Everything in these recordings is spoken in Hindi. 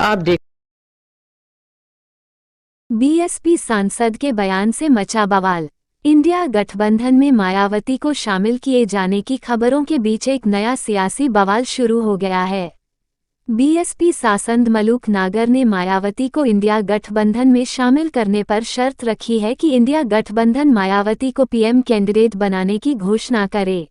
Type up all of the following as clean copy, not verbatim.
आप देख। बीएसपी सांसद के बयान से मचा बवाल। इंडिया गठबंधन में मायावती को शामिल किए जाने की खबरों के बीच एक नया सियासी बवाल शुरू हो गया है। बीएसपी सांसद मलूक नागर ने मायावती को इंडिया गठबंधन में शामिल करने पर शर्त रखी है कि इंडिया गठबंधन मायावती को पीएम कैंडिडेट बनाने की घोषणा करे।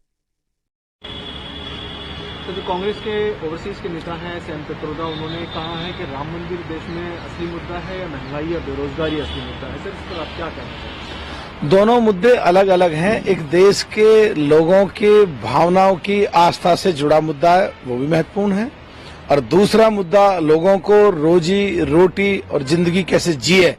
तो जो कांग्रेस के ओवरसीज के नेता हैं सैम पित्रोदा, उन्होंने कहा है कि राम मंदिर देश में असली मुद्दा है या महंगाई या बेरोजगारी असली मुद्दा है। सर, इस पर आप क्या कहना चाहेंगे? दोनों मुद्दे अलग अलग हैं। एक देश के लोगों की भावनाओं की आस्था से जुड़ा मुद्दा है, वो भी महत्वपूर्ण है, और दूसरा मुद्दा लोगों को रोजी रोटी और जिंदगी कैसे जिए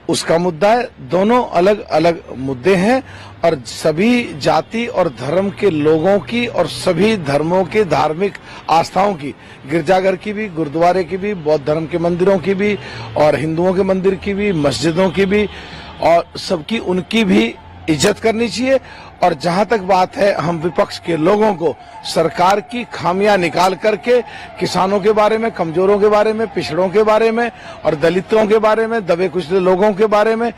उसका मुद्दा है। दोनों अलग अलग मुद्दे हैं और सभी जाति और धर्म के लोगों की और सभी धर्मों के धार्मिक आस्थाओं की, गिरजाघर की भी, गुरुद्वारे की भी, बौद्ध धर्म के मंदिरों की भी और हिंदुओं के मंदिर की भी, मस्जिदों की भी, और सबकी उनकी भी इज्जत करनी चाहिए। और जहां तक बात है, हम विपक्ष के लोगों को सरकार की खामियां निकाल करके किसानों के बारे में, कमजोरों के बारे में, पिछड़ों के बारे में और दलितों के बारे में, दबे कुचले लोगों के बारे में,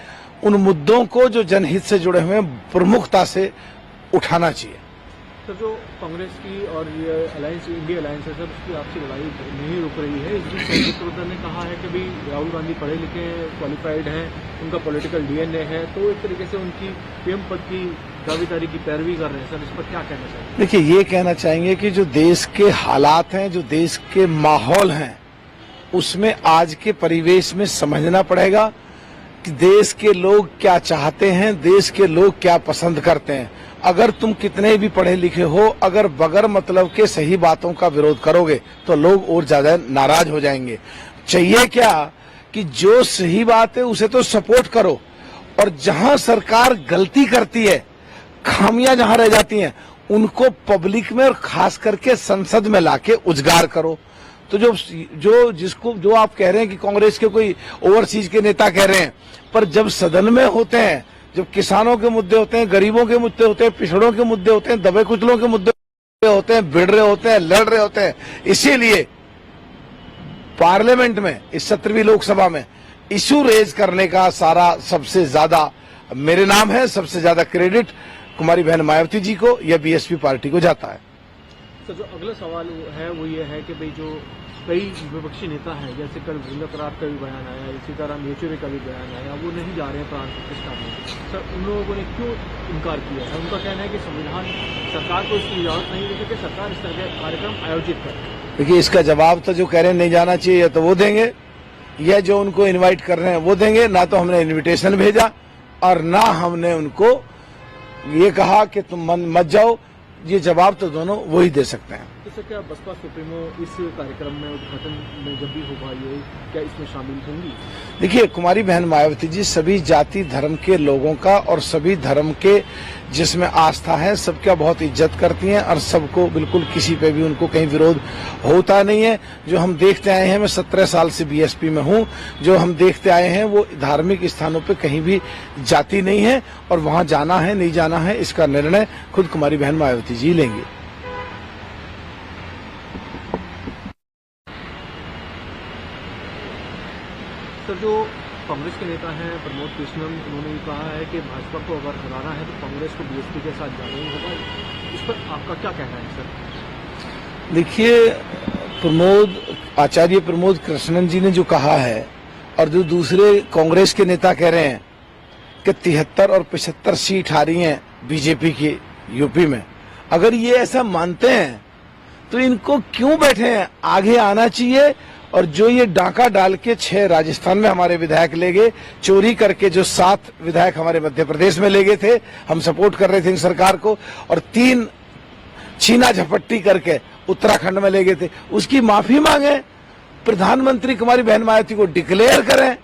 उन मुद्दों को जो जनहित से जुड़े हुए हैं प्रमुखता से उठाना चाहिए। तो जो कांग्रेस की और ये अलायंस, इंडिया अलायंस है सर, उसकी आपसी लड़ाई नहीं रुक रही है। इस बीच सैम पित्रोदा ने कहा है कि भाई राहुल गांधी पढ़े लिखे, क्वालिफाइड हैं, उनका पॉलिटिकल डीएनए है, तो एक तरीके से उनकी पीएम पद की दावेदारी की पैरवी कर रहे हैं। सर, इस पर क्या कहना चाहिए? देखिए, ये कहना चाहेंगे कि जो देश के हालात हैं, जो देश के माहौल हैं, उसमें आज के परिवेश में समझना पड़ेगा कि देश के लोग क्या चाहते हैं, देश के लोग क्या पसंद करते हैं। अगर तुम कितने भी पढ़े लिखे हो, अगर बगैर मतलब के सही बातों का विरोध करोगे तो लोग और ज्यादा नाराज हो जाएंगे। चाहिए क्या कि जो सही बात है उसे तो सपोर्ट करो, और जहां सरकार गलती करती है, खामियां जहां रह जाती हैं, उनको पब्लिक में और खास करके संसद में लाके उजागर करो। तो जो आप कह रहे हैं कि कांग्रेस के कोई ओवरसीज के नेता कह रहे हैं, पर जब सदन में होते हैं, जब किसानों के मुद्दे होते हैं, गरीबों के मुद्दे होते हैं, पिछड़ों के मुद्दे होते हैं, दबे कुचलों के मुद्दे होते हैं, भिड़ रहे होते हैं, लड़ रहे होते हैं, इसीलिए पार्लियामेंट में, इस 17वीं लोकसभा में इशू रेज करने का सारा सबसे ज्यादा मेरे नाम है, सबसे ज्यादा क्रेडिट कुमारी बहन मायावती जी को या बीएसपी पार्टी को जाता है। तो जो अगला सवाल है वो ये है कि भाई जो कई विपक्षी नेता हैं, जैसे कल वृंदा करार का भी बयान आया, इसी तरह येचुरी का भी बयान आया, वो नहीं जा रहे हैं प्राण प्रतिष्ठा में। सर, उन लोगों ने क्यों इनकार किया है? उनका कहना है कि संविधान, सरकार को इसकी इजाजत नहीं देती कि सरकार इस तरह के कार्यक्रम आयोजित करे। देखिए, इसका जवाब तो जो कह रहे हैं नहीं जाना चाहिए, या तो वो देंगे, या जो उनको इन्वाइट कर रहे हैं वो देंगे। ना तो हमने इन्विटेशन भेजा और ना हमने उनको ये कहा कि तुम मत जाओ। ये जवाब तो दोनों वो ही दे सकते हैं। तो क्या बसपा सुप्रीमो इस कार्यक्रम में, उद्घाटन में जब भी होगा, ये क्या इसमें शामिल होंगी? देखिए, कुमारी बहन मायावती जी सभी जाति धर्म के लोगों का और सभी धर्म के जिसमें आस्था है सबका बहुत इज्जत करती हैं, और सबको बिल्कुल किसी पे भी उनको कहीं विरोध होता नहीं है। जो हम देखते आए हैं, मैं 17 साल से बीएसपी में हूं, जो हम देखते आए हैं वो धार्मिक स्थानों पे कहीं भी जाति नहीं है, और वहां जाना है नहीं जाना है इसका निर्णय खुद कुमारी बहन मायावती जी लेंगे। सर, जो कांग्रेस के नेता हैं प्रमोद कृष्णन, उन्होंने भी कहा है कि भाजपा को अगर हराना है तो कांग्रेस को बीएसपी के साथ जाना ही होगा। इस पर आपका क्या कहना है सर? देखिए, आचार्य प्रमोद कृष्णन जी ने जो कहा है, और जो दूसरे कांग्रेस के नेता कह रहे हैं कि 73 और 75 सीट आ रही हैं बीजेपी की यूपी में, अगर ये ऐसा मानते हैं तो इनको क्यों बैठे हैं? आगे आना चाहिए। और जो ये डाका डाल के 6 राजस्थान में हमारे विधायक ले गए, चोरी करके जो 7 विधायक हमारे मध्य प्रदेश में ले गए थे, हम सपोर्ट कर रहे थे इन सरकार को, और 3 छीना झपट्टी करके उत्तराखंड में ले गए थे, उसकी माफी मांगे, प्रधानमंत्री कुमारी बहन मायावती को डिक्लेयर करें,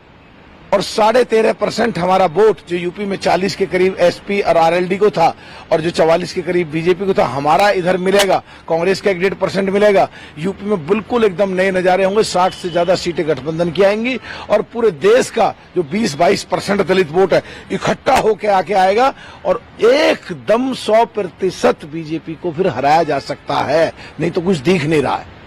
और 13.5% हमारा वोट जो यूपी में 40 के करीब एसपी और आरएलडी को था, और जो 44 के करीब बीजेपी को था, हमारा इधर मिलेगा, कांग्रेस का 1.5% मिलेगा। यूपी में बिल्कुल एकदम नए नजारे होंगे, 60 से ज्यादा सीटें गठबंधन की आएंगी, और पूरे देश का जो 20-22% दलित वोट है इकट्ठा होकर आके आएगा, और एकदम 100% बीजेपी को फिर हराया जा सकता है। नहीं तो कुछ दिख नहीं रहा है।